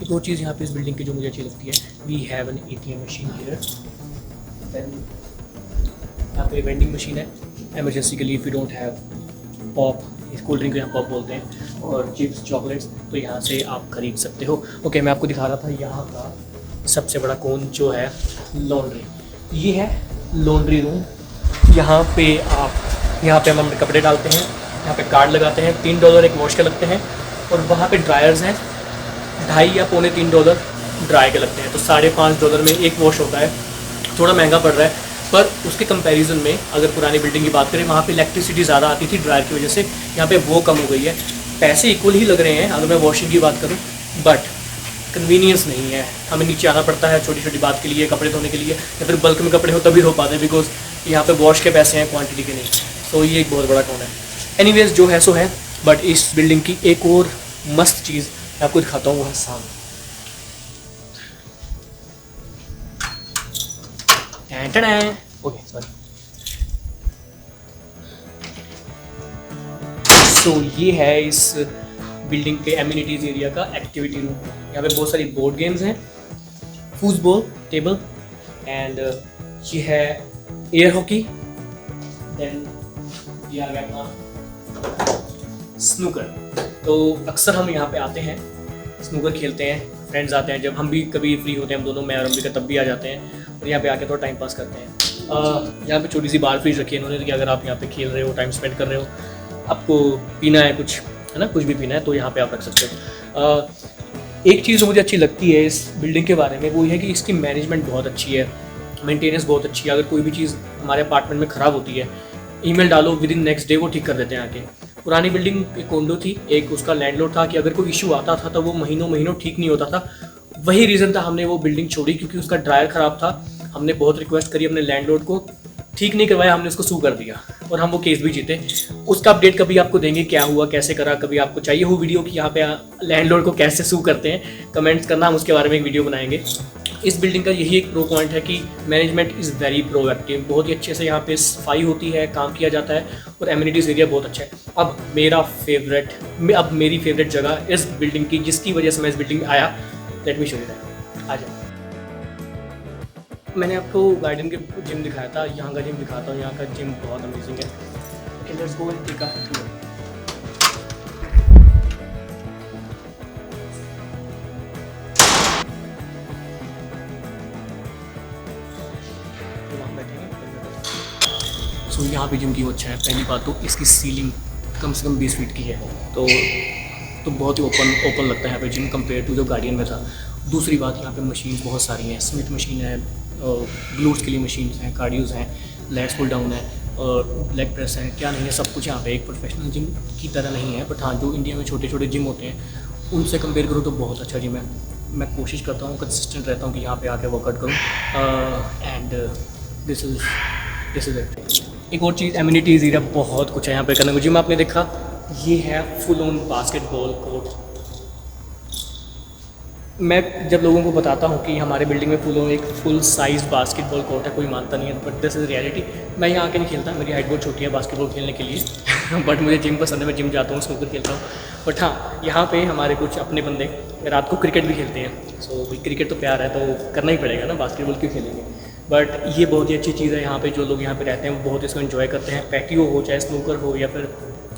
एक और चीज़ यहाँ पे इस बिल्डिंग की जो मुझे अच्छी लगती है, we have an ATM machine here. Then यहाँ पे वेंडिंग मशीन है एमरजेंसी के लिए, if you don't have pop, इस कोल्ड ड्रिंक को यहाँ पॉप बोलते हैं, और चिप्स चॉकलेट्स, तो यहाँ से आप खरीद सकते हो। ओके, मैं आपको दिखा रहा था यहाँ का सबसे बड़ा कौन जो है लॉन्ड्री। ये है लॉन्ड्री रूम। यहाँ पे हम अपने कपड़े डालते हैं, यहाँ पे कार्ड लगाते हैं, $3 एक वॉश के लगते हैं, और वहाँ पे ड्रायर्स हैं, 2.5 या $3.25 ड्राई के लगते हैं, तो $5.5 में एक वॉश होता है। थोड़ा महंगा पड़ रहा है, पर उसके कंपैरिजन में अगर पुरानी बिल्डिंग की बात करें, वहाँ पे इलेक्ट्रिसिटी ज़्यादा आती थी ड्रायर की वजह से, यहाँ पे वो कम हो गई है। पैसे इक्वल ही लग रहे हैं अगर मैं वॉशिंग की बात करूँ, बट कन्वीनियंस नहीं है। हमें नीचे आना पड़ता है छोटी छोटी बात के लिए, कपड़े धोने के लिए, या फिर बल्क में कपड़े हो तभी धो पाते हैं, बिकॉज यहाँ पे वॉश के पैसे हैं, क्वांटिटी के नहीं। तो ये एक बहुत बड़ा कौन है। एनीवेज, जो है सो है। बट इस बिल्डिंग की एक और मस्त चीज़ मैं आपको दिखाता हूँ, वो है साउंड। Okay, sorry. तो ये है इस बिल्डिंग के एमिनिटीज़ एरिया का एक्टिविटी रूम। यहाँ पे बहुत सारी बोर्ड गेम्स हैं, फूटबॉल टेबल, एंड ये है एयर हॉकी। देन ये आ गया अपना स्नूकर। तो अक्सर हम यहाँ पे आते हैं, स्नूकर खेलते हैं, फ्रेंड्स आते हैं, जब हम भी कभी फ्री होते हैं, हम दोनों, मैं और अंबिका, तब भी आ जाते हैं और यहाँ पे आके थोड़ा टाइम पास करते हैं। यहाँ पे छोटी सी बार फ्रीज रखी है इन्होंने कि अगर आप यहाँ पे खेल रहे हो, टाइम स्पेंड कर रहे हो, आपको पीना है कुछ, है ना, कुछ भी पीना है, तो यहाँ पे आप रख सकते हो। एक चीज़ जो मुझे अच्छी लगती है इस बिल्डिंग के बारे में, वो ये है कि इसकी मैनेजमेंट बहुत अच्छी है, मेंटेनेंस बहुत अच्छी है। अगर कोई भी चीज़ हमारे अपार्टमेंट में ख़राब होती है, ईमेल डालो, विद इन नेक्स्ट डे वो ठीक कर देते हैं आके। पुरानी बिल्डिंग एक कोंडो थी, एक उसका लैंडलॉर्ड था कि अगर कोई इशू आता था तो वो महीनों महीनों ठीक नहीं होता था। वही रीज़न था हमने वो बिल्डिंग छोड़ी, क्योंकि उसका ड्रायर ख़राब था। हमने बहुत रिक्वेस्ट करी अपने लैंडलॉर्ड को, ठीक नहीं करवाया, हमने उसको सू कर दिया और हम वो केस भी जीते। उसका अपडेट कभी आपको देंगे क्या हुआ, कैसे करा। कभी आपको चाहिए हो वीडियो कि यहाँ पे लैंडलॉर्ड को कैसे सू करते हैं, कमेंट्स करना, हम उसके बारे में एक वीडियो बनाएंगे। इस बिल्डिंग का यही एक प्रो पॉइंट है कि मैनेजमेंट इज़ वेरी प्रोएक्टिव, बहुत ही अच्छे से यहाँ पे सफाई होती है, काम किया जाता है, और एमिनिटीज़ एरिया बहुत अच्छा है। अब मेरी फेवरेट जगह इस बिल्डिंग की, जिसकी वजह से मैं इस बिल्डिंग में आया, let me show you that. आ जाओ। मैंने आपको गार्डन के जिम दिखाया था, यहाँ का जिम दिखाता हूँ। यहाँ का जिम बहुत अमेजिंग है। Okay, let's go and take a tour. So यहाँ पे जिम की वो अच्छा है। पहली बात तो इसकी सीलिंग कम से कम 20 फीट की है, तो बहुत ही ओपन लगता है यहाँ पे जिम, कंपेयर टू जो गार्डियन में था। दूसरी बात, यहाँ पे मशीन बहुत सारी हैं। स्मिथ मशीन है, ग्लूट्स के लिए मशीन हैं, कार्डियोज़ हैं, लेग्स पुल डाउन है, और लेग प्रेस है, क्या नहीं है, सब कुछ यहाँ पे। एक प्रोफेशनल जिम की तरह नहीं है, बट हाँ, जो इंडिया में छोटे छोटे जिम होते हैं उनसे कंपेयर करूँ तो बहुत अच्छा जिम है। मैं कोशिश करता हूँ, कंसिस्टेंट रहता हूँ कि यहाँ पे आके वर्कआउट करूँ, एंड दिस इज़ इट। एक और चीज़, एमिनिटीज़ एरिया बहुत कुछ है यहाँ पे करने को। जिम आपने देखा, ये है फुल ऑन बास्केटबॉल कोर्ट। मैं जब लोगों को बताता हूँ कि हमारे बिल्डिंग में एक फुल साइज बास्केटबॉल कोर्ट है, कोई मानता नहीं है, बट दिस इज़ रियलिटी। मैं यहाँ आके नहीं खेलता, मेरी हाइट बहुत छोटी है बास्केटबॉल खेलने के लिए बट मुझे जिम पसंद है, मैं जिम जाता हूँ, स्नूकर खेलता हूँ। बट हाँ, यहाँ पे हमारे कुछ अपने बंदे रात को क्रिकेट भी खेलते हैं। सो भाई, क्रिकेट तो प्यार है तो करना ही पड़ेगा ना, बास्केटबॉल क्यों खेलेंगे। बट ये बहुत ही अच्छी चीज़ है। यहाँ पे जो लोग यहाँ पे रहते हैं वो बहुत इसको एंजॉय करते हैं। पैटियो हो, चाहे स्नूकर हो, या फिर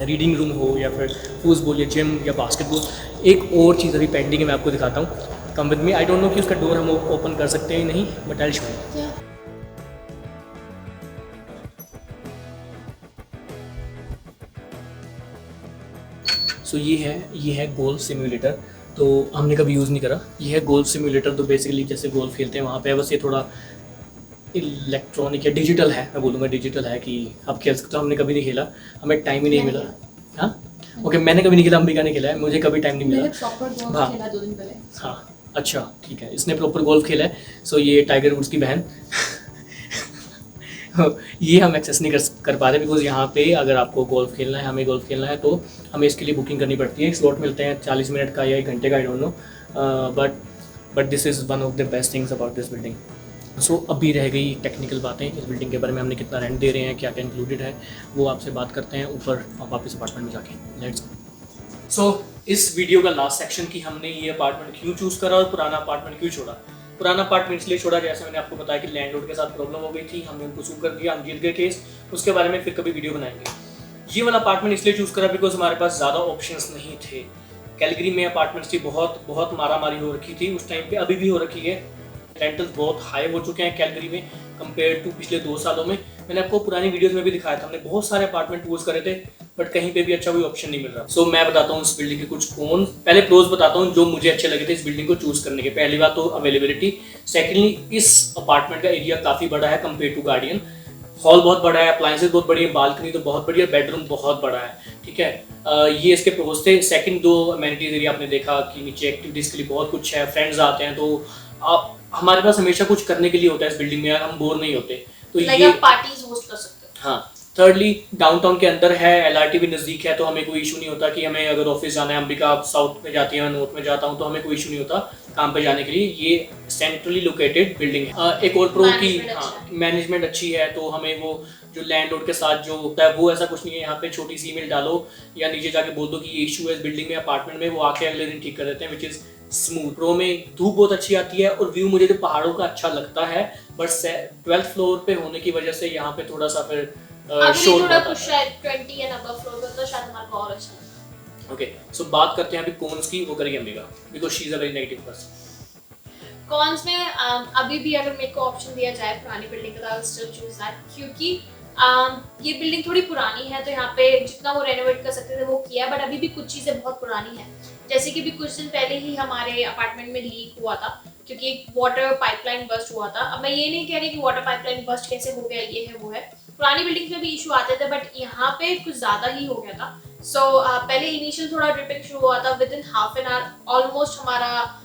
रीडिंग रूम हो, या फिर फुटबॉल या जिम या बास्केटबॉल। एक और चीज़ अभी पेंडिंग है, मैं आपको दिखाता हूँ, come with me. I don't no कि उसका डोर हम ओपन कर सकते हैं नहीं, बट आई शो यू। सो ये है गोल्फ सिम्युलेटर। तो हमने कभी यूज़ नहीं करा। ये है गोल्फ सिम्युलेटर। तो बेसिकली जैसे गोल्फ खेलते हैं वहाँ पे, बस ये थोड़ा इलेक्ट्रॉनिक या डिजिटल है, मैं बोलूँगा डिजिटल है कि आप खेल सकते हो। हमने कभी नहीं खेला, हमें टाइम ही नहीं मिला। हाँ, ओके, मैंने कभी नहीं खेला, अंबिका ने खेला है, मुझे कभी टाइम नहीं मिला। हाँ, अच्छा, ठीक है, इसने प्रॉपर गोल्फ खेला है। सो ये टाइगर वुड्स की बहन ये हम एक्सेस नहीं कर पा रहे, बिकॉज यहाँ पे अगर आपको गोल्फ खेलना है, हमें गोल्फ खेलना है, तो हमें इसके लिए बुकिंग करनी पड़ती है। स्लॉट मिलते हैं 40 मिनट का या 1 घंटे का, I don't know, but this is one of the best things about this building. So अभी रह गई टेक्निकल बातें इस बिल्डिंग के बारे में, हमने कितना रेंट दे रहे हैं, क्या क्या इंक्लूडेड है, वो आपसे बात करते हैं ऊपर वापस अपार्टमेंट में जाके। Let's go. सो इस वीडियो का लास्ट सेक्शन कि हमने ये अपार्टमेंट क्यों चूज करा और पुराना अपार्टमेंट क्यों छोड़ा। पुराना अपार्टमेंट इसलिए छोड़ा, जैसे मैंने आपको बताया कि लैंडलॉर्ड के साथ प्रॉब्लम हो गई थी, हमने उनको सू कर दिया, हम जीत गए केस, उसके बारे में फिर कभी वीडियो बनाएंगे। ये वाला अपार्टमेंट इसलिए चूज करा बिकॉज हमारे पास ज़्यादा ऑप्शंस नहीं थे। कैलगरी में अपार्टमेंट्स की बहुत बहुत मारामारी हो रखी थी उस टाइम पे, अभी भी हो रखी है। रेंटल्स बहुत हाई हो चुके हैं कैलगरी में कंपेयर टू पिछले 2 सालों में। मैंने आपको पुरानी वीडियोस में भी दिखाया था, हमने बहुत सारे अपार्टमेंट टूर्स करे थे बट कहीं पे भी अच्छा कोई ऑप्शन नहीं मिल रहा। सो मैं बताता हूँ इस बिल्डिंग के कुछ कौन, पहले प्रोज बताता हूँ जो मुझे अच्छे लगे थे इस बिल्डिंग को चूज करने के। पहली बात तो अवेलेबिलिटी, सेकेंडली इस अपार्टमेंट का एरिया काफी बड़ा है कंपेयर टू गार्डियन। हॉल बहुत बड़ा है, अप्लायंसेस बहुत बड़ी है, बालकनी तो बहुत बड़ी है, बेडरूम बहुत बड़ा है, ठीक है। ये इसके प्रोज थे। सेकंड, दो अमेनिटीज एरिया आपने देखा कि नीचे एक्टिविटीज के लिए बहुत कुछ है, फ्रेंड्स आते हैं तो आप, हमारे पास हमेशा कुछ करने के लिए होता है इस बिल्डिंग में, हम बोर नहीं होते। तो like ये पार्टीज होस्ट कर सकते हैं। हाँ। थर्डली, डाउनटाउन के अंदर है, एलआरटी भी नज़दीक है, तो हमें कोई इशू नहीं होता कि हमें अगर ऑफिस जाना है, अंबिका साउथ में जाती है, मैं नॉर्थ में जाता हूँ, तो हमें कोई इशू नहीं होता काम पे जाने के लिए। ये सेंट्रली लोकेटेड बिल्डिंग है। एक और प्रो की, हाँ, मैनेजमेंट अच्छी है, तो हमें वो जो लैंडलॉर्ड के साथ जो होता है वो ऐसा कुछ नहीं है। यहाँ पे छोटी सी ईमेल डालो या नीचे जाके बोल दो कि ये इशू है इस बिल्डिंग में, अपार्टमेंट में, वो आके अगले दिन ठीक कर देते हैं, विच इज स्मूथ। प्रो में धूप बहुत अच्छी आती है और व्यू मुझे जो पहाड़ों का अच्छा लगता है, बट 12th फ्लोर पे होने की वजह से यहाँ पे थोड़ा सा फिर शोर थोड़ा कुछ शायद 20 एंड अबव फ्लोर पे तो शायद हमारे को और अच्छा लगता। ओके, सो बात करते हैं अभी कॉन्स की, वो करेगी Ambika because she is a very negative person. Cons में अभी भी अगर मेरे को ऑप्शन दिया जाए पुरानी बिल्डिंग का, आई स्टिल चूज दैट, क्योंकि ये बिल्डिंग थोड़ी पुरानी है तो यहाँ पे जितना वो रेनोवेट कर सकते थे वो किया है, बट अभी भी कुछ चीज़ें बहुत पुरानी है। जैसे कि भी कुछ दिन पहले ही हमारे अपार्टमेंट में लीक हुआ था क्योंकि एक वाटर पाइपलाइन बस्ट हुआ था। अब मैं ये नहीं कह रही कि वाटर पाइपलाइन बस्ट कैसे हो गया, ये है वो है, पुरानी बिल्डिंग में भी इशू आते थे बट यहाँ पे कुछ ज़्यादा ही हो गया था। सो पहले इनिशियल थोड़ा ड्रिपिंग शुरू हुआ था, with in half an hour almost हमारा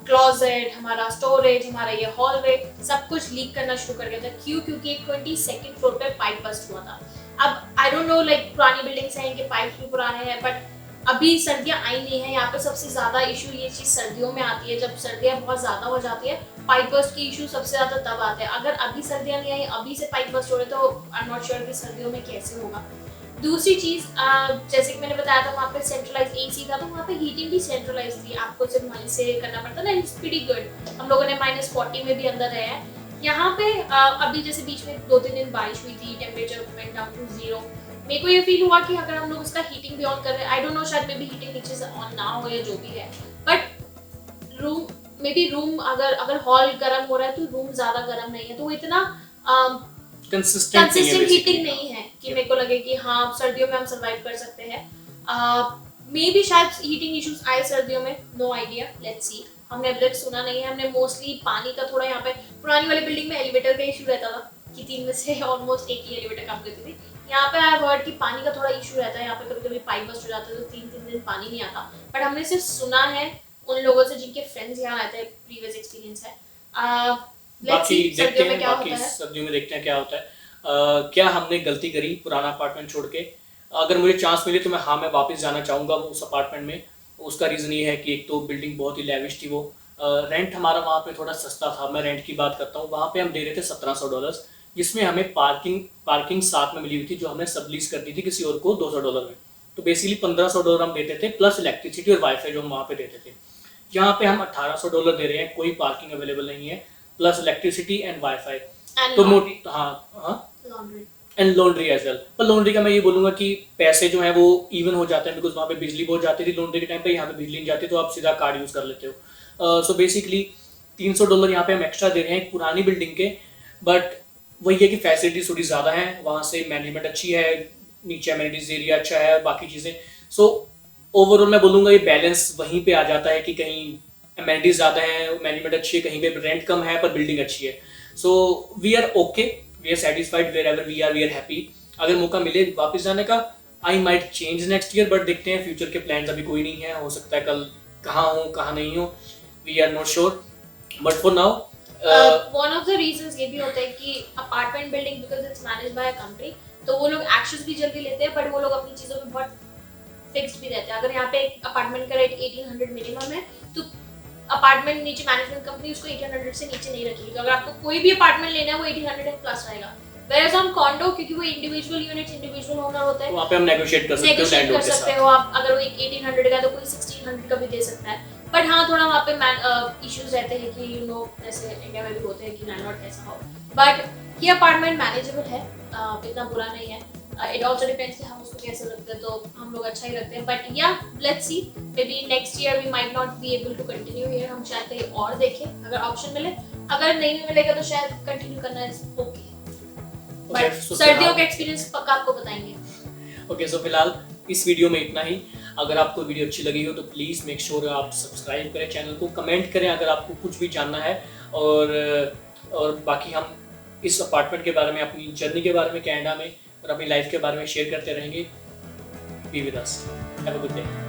क्लोजेट, हमारा स्टोरेज, हमारा ये हॉलवे सब कुछ लीक करना शुरू कर गया था। क्यों? क्योंकि एक 22nd फ्लोर पे पाइप बस्ट हुआ था। अब आई डोंट नो, लाइक पुरानी बिल्डिंग्स हैं, इनके पाइप्स भी पुराने हैं, बट अभी सर्दियां आई नहीं है। यहाँ पे सबसे ज्यादा इशू ये चीज सर्दियों में आती है, जब सर्दियां बहुत ज्यादा हो जाती है, पाइप बस्ट की इशू सबसे ज्यादा तब आते हैं। अगर अभी सर्दियां नहीं आई, अभी से पाइप बस्ट हो रहे तो आई एम नॉट श्योर कि सर्दियों में कैसे होगा। दूसरी चीज, जैसे कि मैंने बताया था, वहाँ पे सेंट्रलाइज एसी था, तो वहाँ पे हीटिंग भी सेंट्रलाइज थी, आपको सिर्फ वहीं से करना पड़ता ना। It's pretty good. हम लोगों ने -40 में भी अंदर रहे हैं। यहाँ पे अभी जैसे बीच में 2-3 दिन बारिश हुई थी, टेम्परेचर वेंट डाउन टू 0। मेरे को ये फील हुआ कि अगर हम लोग उसका हीटिंग भी ऑन कर रहे हैं, आई डोंट नो, शायद मे बी हीटिंग नीचे से ऑन ना हो या जो भी है, but room may be room अगर हॉल गर्म हो रहा है तो रूम ज्यादा गर्म नहीं है, तो वो इतना कंसिस्टेंट हीटिंग नहीं है कि मेरे को लगे कि हाँ सर्दियों में हम सर्वाइव कर सकते हैं। मे बी शायद हीटिंग इश्यूज आए सर्दियों में, नो आइडिया, लेट्स सी। हमने अभी तक सुना नहीं है। हमने मोस्टली पानी का थोड़ा, यहाँ पे पुरानी वाली बिल्डिंग में एलिवेटर का इशू रहता था कि 3 में से ऑलमोस्ट एक ही एलिवेटर काम करती थी। यहाँ पे आई हर्ड कि पानी का थोड़ा इशू रहता है, यहाँ पे कभी कभी पाइप बस्ट हो जाता है तो 3-3 दिन पानी नहीं आता। बट हमने सिर्फ सुना है उन लोगों से जिनके फ्रेंड्स यहाँ रहते हैं, प्रीवियस एक्सपीरियंस है। बाकी देखते हैं, बाकी सर्दियों में देखते हैं क्या होता है। क्या हमने गलती करी पुराना अपार्टमेंट छोड़ के? अगर मुझे चांस मिले तो मैं वापस जाना चाहूँगा उस अपार्टमेंट में। उसका रीज़न ये है कि एक तो बिल्डिंग बहुत ही लेविश थी, वो रेंट हमारा वहाँ पे थोड़ा सस्ता था। मैं रेंट की बात करता हूँ, वहाँ पे हम दे रहे थे $1700, जिसमें हमें पार्किंग साथ में मिली हुई थी जो हमने सब लीज कर दी थी किसी और को $200 में। तो बेसिकली $1500 हम देते थे प्लस इलेक्ट्रिसिटी और वाईफाई जो हम वहाँ पे देते थे। यहाँ पे हम $1800 दे रहे हैं, कोई पार्किंग अवेलेबल नहीं है, प्लस इलेक्ट्रिसिटी एंड वाईफाई। तो एंड लॉन्ड्री एज वेल। पर लॉन्ड्री का मैं ये बोलूँगा कि पैसे जो हैं वो इवन हो जाते हैं, बिकॉज वहाँ पे बिजली बहुत जाती थी लॉन्ड्री के टाइम पे, यहाँ पे बिजली नहीं जाती तो आप सीधा कार्ड यूज़ कर लेते हो। सो बेसिकली $300 यहाँ पे हम एक्स्ट्रा दे रहे हैं एक पुरानी बिल्डिंग के। बट वही है कि फैसिलिटीज थोड़ी ज़्यादा हैं, वहाँ से मैनेजमेंट अच्छी है, नीचे अमेनिटीज एरिया अच्छा है, बाकी चीज़ें। सो ओवरऑल मैं बोलूँगा ये बैलेंस वहीं पे आ जाता है कि कहीं अमेनिटीज ज़्यादा है, मैनेजमेंट अच्छी है, कहीं पे रेंट कम है पर बिल्डिंग अच्छी है। So we are okay, we are satisfied wherever we are happy. अगर मौका मिले वापस जाने का, I might change next year, but देखते हैं, फ्यूचर के प्लान्स अभी कोई नहीं है, हो सकता है कल कहाँ हूँ कहाँ नहीं हूँ, we are not sure. But for now one of the reasons ये भी होता है कि apartment building because it's managed by a company, तो वो लोग एक्शंस भी जल्दी लेते हैं, बट वो लोग अपनी चीज़ों पे बहुत फिक्स्ड भी रहते हैं। अगर यहाँ पे एक अपार्टमेंट का रेट 1800 मिनिमम है, तो अपार्टमेंट नीचे मैनेजमेंट कंपनी उसको 1800 से नीचे नहीं रखेगी। तो अगर आपको कोई भी अपार्टमेंट लेना है वो 1800 प्लस रहेगा। Whereas on condo, क्योंकि वो इंडिविजुअल यूनिट इंडिविजुअल ओनर होता है, वहाँ पे हम नेगोशिएट कर सकते हैं नेगोशिएट लैंडलॉर्ड कर के सकते साथ। हो आप। अगर वो एक 1800 का तो कोई 1600 का भी दे सकता है। बट हाँ, थोड़ा वहाँ पे इश्यूज रहते हैं कि यू नो जैसे इंडिया में भी होते हैं कि लैंडलॉर्ड कैसा हो। बट ये अपार्टमेंट मैनेजेबल है, इतना बुरा नहीं है। इट ऑल्सो डिपेंड्स कि हम उसको कैसे रखते हैं, तो हम लोग अच्छा ही रखते हैं। बट या let's see, maybe next year we might not be able to continue here, हम शायद कहीं और देखें अगर ऑप्शन मिले। अगर नहीं भी मिलेगा तो शायद कंटिन्यू करना इज ओके। बट सर्दियों का एक्सपीरियंस पक्का आपको बताएंगे। ओके, सो फिलहाल इस वीडियो में इतना ही। अगर आपको वीडियो अच्छी लगी हो तो प्लीज़ मेक श्योर आप सब्सक्राइब करें चैनल को, कमेंट करें अगर आपको कुछ भी जानना है, और बाकी हम इस अपार्टमेंट के बारे में, अपनी जर्नी के बारे में कनाडा में और अपनी लाइफ के बारे में शेयर करते रहेंगे। Be with us, have a good day.